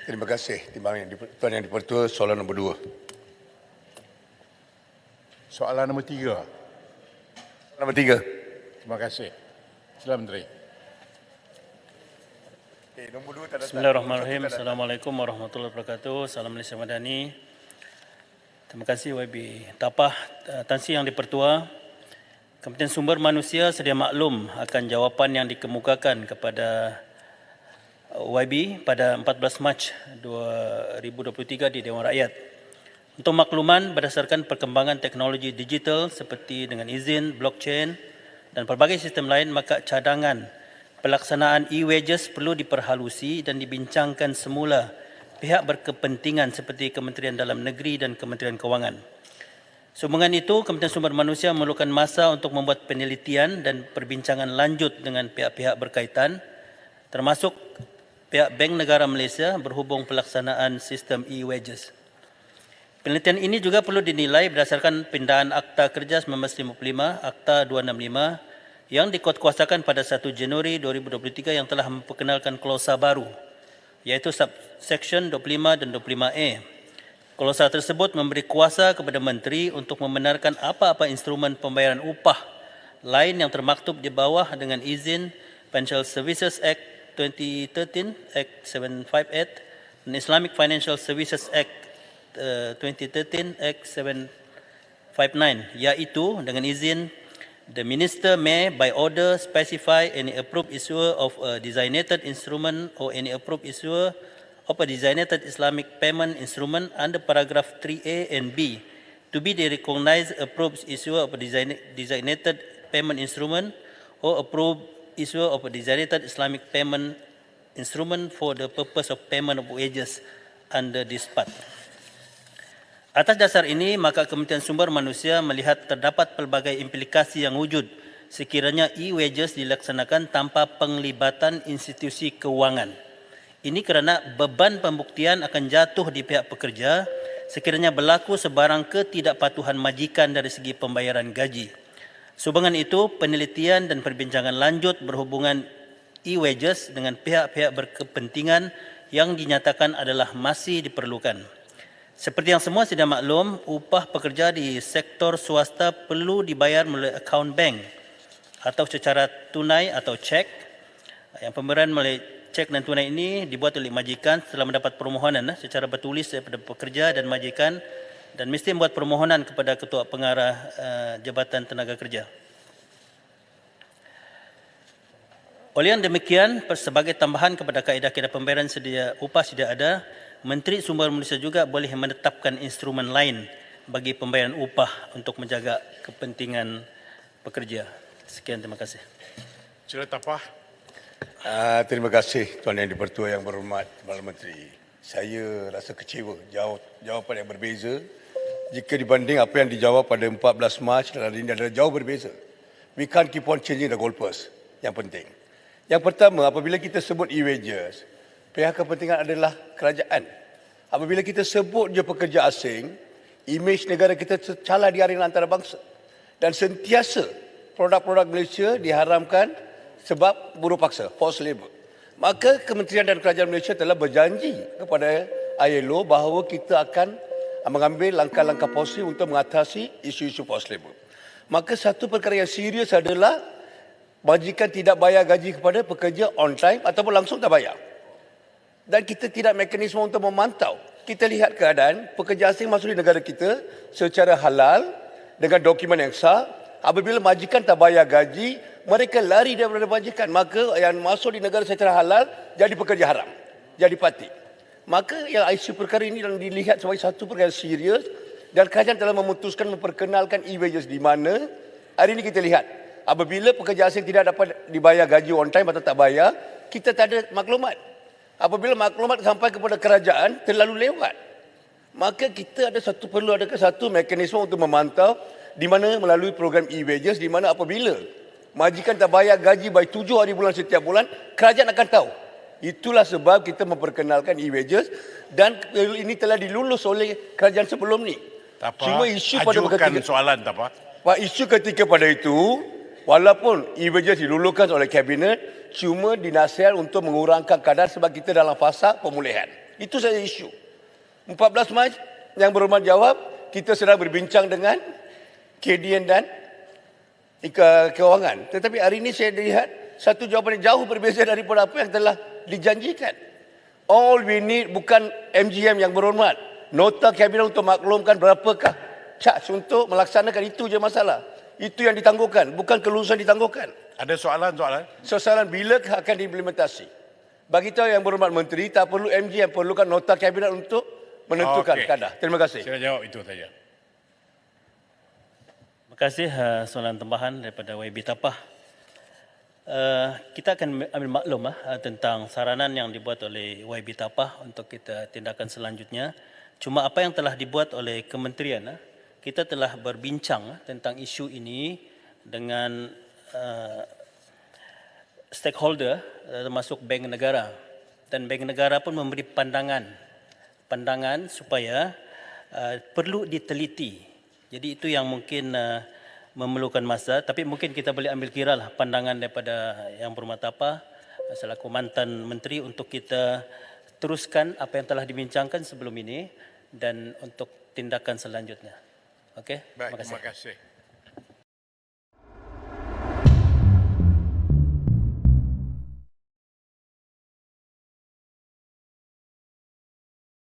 Terima kasih Tuan Yang di-Pertua. Soalan nombor 2. Soalan nombor 3. Nombor 3. Terima kasih. Sila Menteri. Nombor 2 tak datang. Bismillahirrahmanirrahim. Assalamualaikum warahmatullahi wabarakatuh. Salam Malaysia Madani. Terima kasih YB Tapah. Tan Sri Yang di-Pertua, Kementerian Sumber Manusia sedia maklum akan jawapan yang dikemukakan kepada YB pada 14 Mac 2023 di Dewan Rakyat. Untuk makluman, berdasarkan perkembangan teknologi digital seperti dengan izin, blockchain dan pelbagai sistem lain, maka cadangan pelaksanaan e-wages perlu diperhalusi dan dibincangkan semula pihak berkepentingan seperti Kementerian Dalam Negeri dan Kementerian Kewangan. Sehubungan itu, Kementerian Sumber Manusia memerlukan masa untuk membuat penelitian dan perbincangan lanjut dengan pihak-pihak berkaitan, termasuk pihak Bank Negara Malaysia berhubung pelaksanaan sistem e-wages. Penelitian ini juga perlu dinilai berdasarkan pindahan Akta Kerja 1955, Akta 265 yang dikuatkuasakan pada 1 Januari 2023 yang telah memperkenalkan klausa baru, iaitu subsection 25 dan 25A. Klausa tersebut memberi kuasa kepada Menteri untuk membenarkan apa-apa instrumen pembayaran upah lain yang termaktub di bawah dengan izin Financial Services Act 2013, Act 758, dan Islamic Financial Services Act 2013, Act 759, iaitu dengan izin the Minister may by order specify any approved issuer of a designated instrument or any approved issuer of a designated Islamic payment instrument under paragraph 3A and B to be the recognized approved issuer of a designated payment instrument or approved issuer of a designated Islamic payment instrument for the purpose of payment of wages under this part. Atas dasar ini, maka Kementerian Sumber Manusia melihat terdapat pelbagai implikasi yang wujud sekiranya e-wages dilaksanakan tanpa penglibatan institusi keuangan. Ini kerana beban pembuktian akan jatuh di pihak pekerja sekiranya berlaku sebarang ketidakpatuhan majikan dari segi pembayaran gaji. Sehubungan itu, penelitian dan perbincangan lanjut berhubungan e-wages dengan pihak-pihak berkepentingan yang dinyatakan adalah masih diperlukan. Seperti yang semua sedia maklum, upah pekerja di sektor swasta perlu dibayar melalui akaun bank atau secara tunai atau cek. Yang pemberian melalui cek dan tunai ini dibuat oleh majikan setelah mendapat permohonan secara bertulis daripada pekerja dan majikan, dan mesti membuat permohonan kepada Ketua Pengarah Jabatan Tenaga Kerja. Oleh yang demikian, sebagai tambahan kepada kaedah-kaedah pembayaran upah sedia ada, Menteri Sumber Manusia juga boleh menetapkan instrumen lain bagi pembayaran upah untuk menjaga kepentingan pekerja. Sekian, terima kasih. Sila Tapah. Terima kasih Tuan Yang di-Pertua yang berhormat Kepala Menteri. Saya rasa kecewa jawapan yang berbeza jika dibanding apa yang dijawab pada 14 Mac dan hari ini adalah jauh berbeza. We can't keep on changing the goalpost. Yang penting. Yang pertama, apabila kita sebut e-wages, pihak kepentingan adalah kerajaan. Apabila kita sebut je pekerja asing, imej negara kita tercalar di arena antarabangsa. Dan sentiasa produk-produk Malaysia diharamkan sebab buruh paksa, forced labour. Maka Kementerian dan Kerajaan Malaysia telah berjanji kepada ILO bahawa kita akan mengambil langkah-langkah positif untuk mengatasi isu-isu forced labour. Maka satu perkara yang serius adalah majikan tidak bayar gaji kepada pekerja on time ataupun langsung tak bayar. Dan kita tidak mekanisme untuk memantau. Kita lihat keadaan pekerja asing masuk di negara kita secara halal dengan dokumen yang sah. Apabila majikan tak bayar gaji, mereka lari daripada majikan. Maka yang masuk di negara secara halal jadi pekerja haram, jadi parti. Maka yang isu perkara ini dilihat sebagai satu perkara serius dan kerajaan telah memutuskan memperkenalkan e-wages di mana hari ini kita lihat apabila pekerja asing tidak dapat dibayar gaji on time atau tak bayar, kita tak ada maklumat. Apabila maklumat sampai kepada kerajaan terlalu lewat, maka kita perlu ada satu mekanisme untuk memantau di mana melalui program e-wages, di mana apabila majikan tak bayar gaji by 7 hari bulan setiap bulan, kerajaan akan tahu. Itulah sebab kita memperkenalkan e-wages dan ini telah dilulus oleh kerajaan sebelum ni. Cuma isu pada ajukan soalan Tapah. Pak, isu ketika pada itu, walaupun e-wages dilulukan oleh Kabinet, cuma dinasihat untuk mengurangkan kadar sebab kita dalam fasa pemulihan. Itu saja isu. 14 Mac yang berhormat jawab, kita sedang berbincang dengan KDN dan Kewangan. Tetapi hari ini saya lihat satu jawapan yang jauh berbeza daripada apa yang telah dijanjikan. All we need bukan MGM yang berhormat. Nota kabinet untuk maklumkan berapakah charge untuk melaksanakan, itu je masalah. Itu yang ditangguhkan, bukan kelulusan ditangguhkan. Ada soalan-soalan? Soalan bila akan diimplementasi. Bagi tahu yang berhormat menteri, tak perlu MGM, perlukan nota kabinet untuk menentukan kadar. Terima kasih. Saya jawab itu saja. Terima kasih soalan tambahan daripada YB Tapah. Kita akan ambil maklum tentang saranan yang dibuat oleh YB Tapah untuk kita tindakan selanjutnya. Cuma apa yang telah dibuat oleh kementerian, kita telah berbincang tentang isu ini dengan stakeholder termasuk Bank Negara, dan Bank Negara pun memberi pandangan supaya perlu diteliti. Jadi itu yang mungkin memerlukan masa, tapi mungkin kita boleh ambil kira lah pandangan daripada Yang Berhormat Tapah selaku mantan menteri untuk kita teruskan apa yang telah dibincangkan sebelum ini dan untuk tindakan selanjutnya. Okey, Baik, terima kasih.